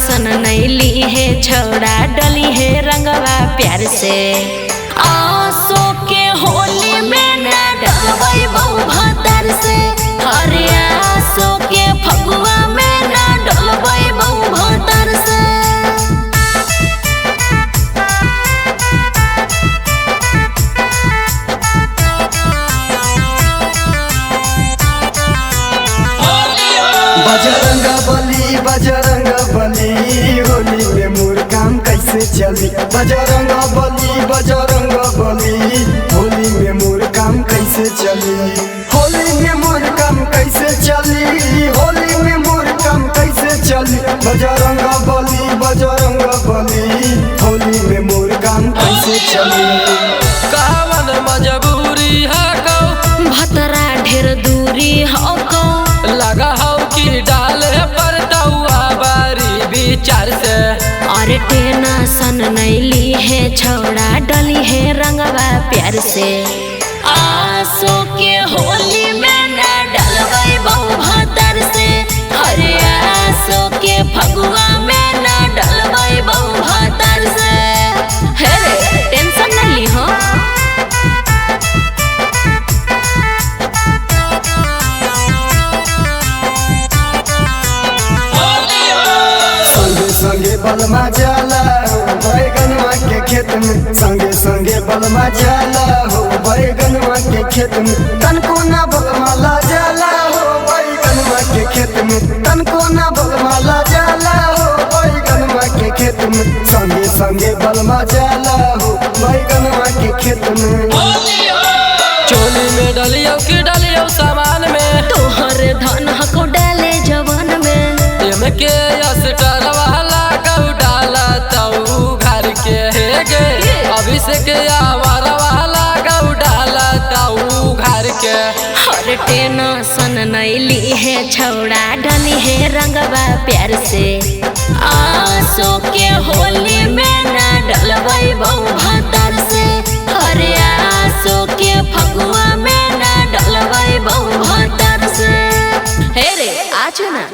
सन Nelly है छौड़ा डली है रंगवा प्यार से। आसो के होली में ना डलवई बहु भतर से, अरे आसो के फगुआ में ना डलवई बहु भतर से। बजरंग बली होली में मोर काम कैसे चली। बजरंग बली होली में मोर काम कैसे चली। होली में मोर काम कैसे चली। होली में मोर काम कैसे चली। बजरंग बली होली में मोर काम कैसे चली। कावन मजबूरी है कौ भतरा ढेर दूरी हो को लगा हो कि डाले पर दउआ बारी विचार से। और टेना सन नैली है छौड़ा डली है रंगवा प्यार से। आसो के होली में ना डलवई बहु भतर से, अरे आसो के फगुआ में ना डलवई बहु भतर से। हे रे टेंशन न ली हो। संगे बलमा जाला बैगनवा के खेत में। संगे बलमा जाला हो बैगनवा के खेत में। तनको ना बलमा ला जाला हो बैगनवा के खेत में। तनको ना बलमा ला जाला हो बैगनवा के खेत में। संगे बलमा जाला हो बैगनवा के खेत में। चोली में डलियो कि डलियो सामान में, तोहर धन हको डाले जवन में। के अस्टर वाला कौ डाला तऊ घर के है गे। अभिषेक आवार वाला गौ डाला तऊ घर के। हर टेना सन नैली है छौड़ा डली है रंगवा प्यार से। आसो के होली में ना डलवई बहु भतर से, अरे आसो के फगुआ में ना डलवई बहु भतर से। हे रे आजो ना।